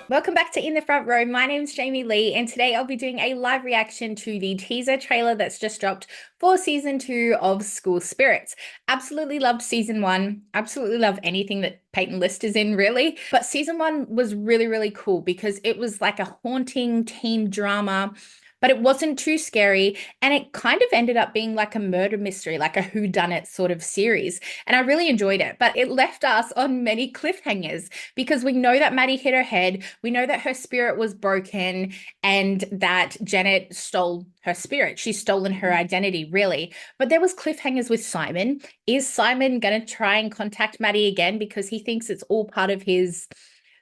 Welcome back to In the Front Row. My name's Jamie Lee, and today I'll be doing a live reaction to the teaser trailer that's just dropped for season 2 of School Spirits. Absolutely loved season 1. Absolutely love anything that Peyton List is in, really. But season 1 was really, really cool because it was like a haunting teen drama. But it wasn't too scary, and it kind of ended up being like a murder mystery, like a whodunit sort of series. And I really enjoyed it, but it left us on many cliffhangers because we know that Maddie hit her head, we know that her spirit was broken, and that Janet stole her spirit. She's stolen her identity, really. But there was cliffhangers with Simon. Is Simon going to try and contact Maddie again because he thinks it's all part of his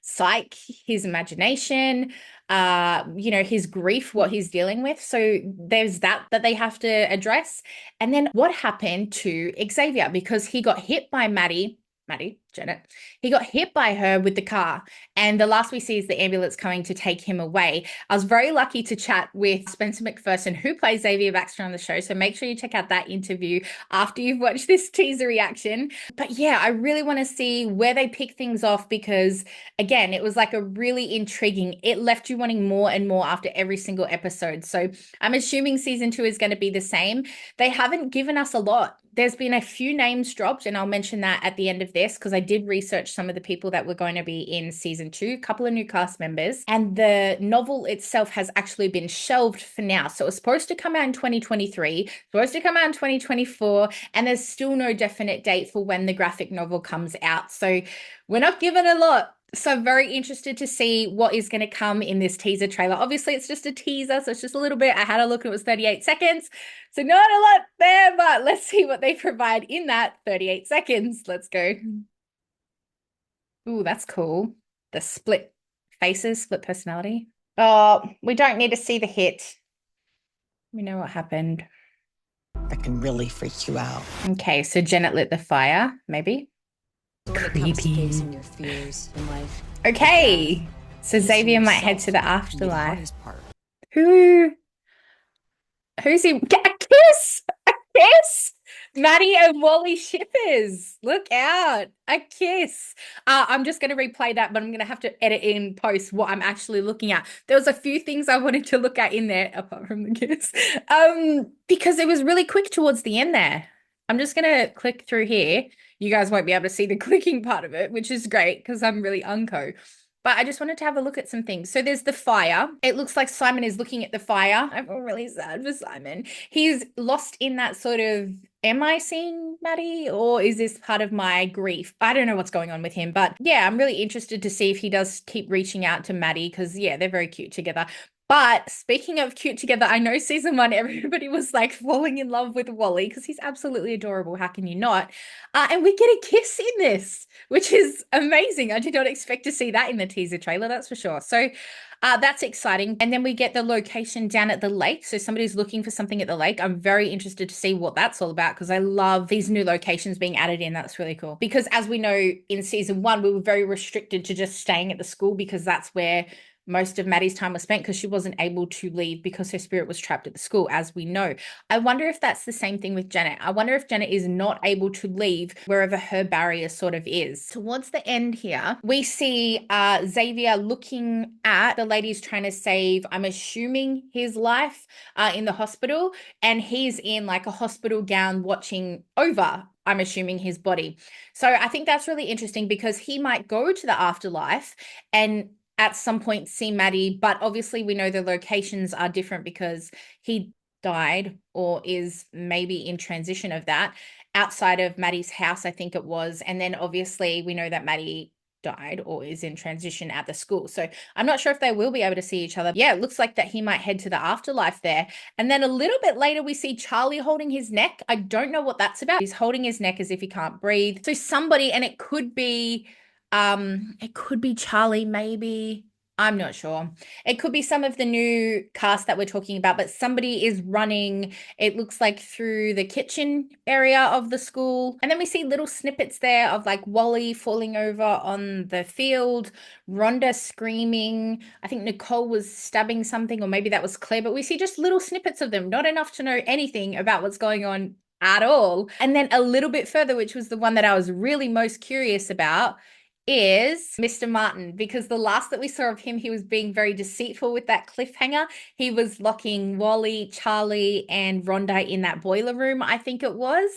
psyche, his imagination, his grief, what he's dealing with. So there's that they have to address. And then what happened to Xavier because he got hit by Maddie, Janet. He got hit by her with the car. And the last we see is the ambulance coming to take him away. I was very lucky to chat with Spencer McPherson, who plays Xavier Baxter on the show. So make sure you check out that interview after you've watched this teaser reaction. But yeah, I really want to see where they pick things off because, again, it was like a really intriguing, it left you wanting more and more after every single episode. So I'm assuming season 2 is going to be the same. They haven't given us a lot. There's been a few names dropped, and I'll mention that at the end of this because I did research some of the people that were going to be in season 2, a couple of new cast members, and the novel itself has actually been shelved for now. So it was supposed to come out in 2023, supposed to come out in 2024, and there's still no definite date for when the graphic novel comes out. So we're not given a lot. So I'm very interested to see what is going to come in this teaser trailer. Obviously, it's just a teaser, so it's just a little bit. I had a look and it was 38 seconds. So not a lot there, but let's see what they provide in that 38 seconds. Let's go. Ooh, that's cool. The split faces, split personality. Oh, we don't need to see the hit. We know what happened. That can really freak you out. Okay, so Janet lit the fire, maybe. Creepy. Facing your fears in life. Okay, so Xavier might head to the afterlife. Who's he? A kiss! A kiss! Maddie and Wally shippers. Look out. A kiss. I'm just going to replay that, but I'm going to have to edit in post what I'm actually looking at. There was a few things I wanted to look at in there, apart from the kiss, because it was really quick towards the end there. I'm just going to click through here. You guys won't be able to see the clicking part of it, which is great because I'm really unco. But I just wanted to have a look at some things. So there's the fire. It looks like Simon is looking at the fire. I feel really sad for Simon. He's lost in that sort of, am I seeing Maddie or is this part of my grief? I don't know what's going on with him. But yeah, I'm really interested to see if he does keep reaching out to Maddie because, yeah, they're very cute together. But speaking of cute together, I know season 1, everybody was like falling in love with Wally because he's absolutely adorable. How can you not? And we get a kiss in this, which is amazing. I did not expect to see that in the teaser trailer, that's for sure. So that's exciting. And then we get the location down at the lake. So somebody's looking for something at the lake. I'm very interested to see what that's all about because I love these new locations being added in. That's really cool. Because as we know, in season 1, we were very restricted to just staying at the school because that's where most of Maddie's time was spent because she wasn't able to leave because her spirit was trapped at the school, as we know. I wonder if that's the same thing with Janet. I wonder if Janet is not able to leave wherever her barrier sort of is. Towards the end here, we see Xavier looking at the ladies trying to save, I'm assuming, his life in the hospital, and he's in like a hospital gown watching over, I'm assuming, his body. So I think that's really interesting because he might go to the afterlife and at some point see Maddie, but obviously we know the locations are different because he died or is maybe in transition of that outside of Maddie's house, I think it was. And then obviously we know that Maddie died or is in transition at the school. So I'm not sure if they will be able to see each other. Yeah, it looks like that he might head to the afterlife there. And then a little bit later, we see Charlie holding his neck. I don't know what that's about. He's holding his neck as if he can't breathe. So somebody, and it could be Charlie, maybe. I'm not sure. It could be some of the new cast that we're talking about, but somebody is running, it looks like through the kitchen area of the school. And then we see little snippets there of like Wally falling over on the field, Rhonda screaming. I think Nicole was stabbing something, or maybe that was Claire, but we see just little snippets of them, not enough to know anything about what's going on at all. And then a little bit further, which was the one that I was really most curious about, is Mr. Martin, because the last that we saw of him, he was being very deceitful with that cliffhanger. He was locking Wally, Charlie, and Rhonda in that boiler room, I think it was.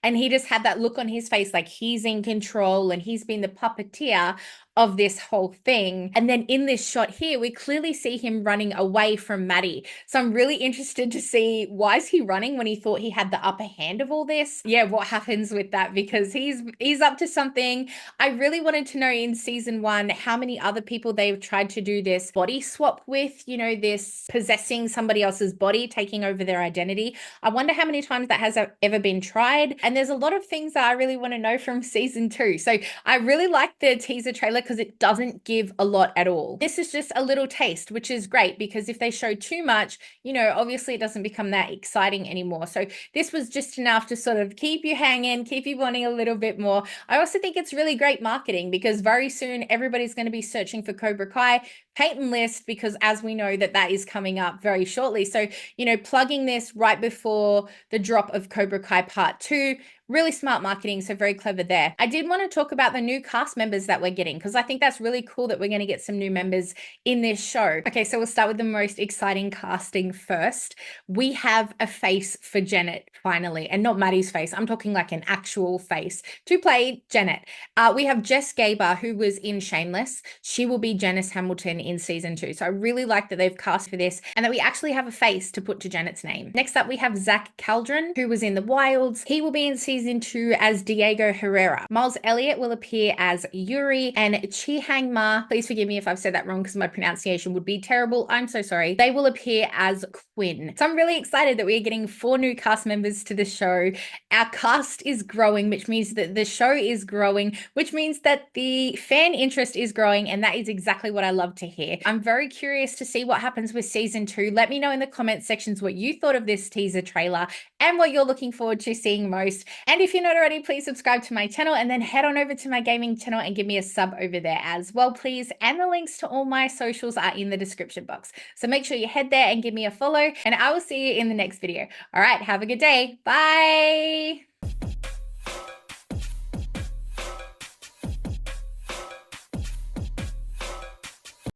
And he just had that look on his face like he's in control and he's been the puppeteer of this whole thing. And then in this shot here, we clearly see him running away from Maddie. So I'm really interested to see, why is he running when he thought he had the upper hand of all this? Yeah, what happens with that? Because he's up to something. I really wanted to know in season 1 how many other people they've tried to do this body swap with, you know, this possessing somebody else's body, taking over their identity. I wonder how many times that has ever been tried. And there's a lot of things that I really want to know from season 2. So I really like the teaser trailer because it doesn't give a lot at all. This is just a little taste, which is great, because if they show too much, you know, obviously it doesn't become that exciting anymore. So this was just enough to sort of keep you hanging, keep you wanting a little bit more. I also think it's really great marketing, because very soon everybody's going to be searching for Cobra Kai. Peyton List, because as we know that is coming up very shortly. So, you know, plugging this right before the drop of Cobra Kai Part 2, really smart marketing, so very clever there. I did want to talk about the new cast members that we're getting, because I think that's really cool that we're going to get some new members in this show. Okay, so we'll start with the most exciting casting first. We have a face for Janet, finally, and not Maddie's face. I'm talking like an actual face to play Janet. We have Jess Gaber, who was in Shameless. She will be Janice Hamilton in season 2. So I really like that they've cast for this and that we actually have a face to put to Janet's name. Next up, we have Zach Caldron, who was in The Wilds. He will be in season 2 as Diego Herrera. Miles Elliott will appear as Yuri, and Chi Hang Ma, please forgive me if I've said that wrong because my pronunciation would be terrible. I'm so sorry. They will appear as Quinn. So I'm really excited that we're getting 4 new cast members to the show. Our cast is growing, which means that the show is growing, which means that the fan interest is growing, and that is exactly what I love to hear. I'm very curious to see what happens with season 2. Let me know in the comment sections what you thought of this teaser trailer and what you're looking forward to seeing most. And if you're not already, please subscribe to my channel and then head on over to my gaming channel and give me a sub over there as well, please. And the links to all my socials are in the description box. So make sure you head there and give me a follow, and I will see you in the next video. All right, have a good day. Bye.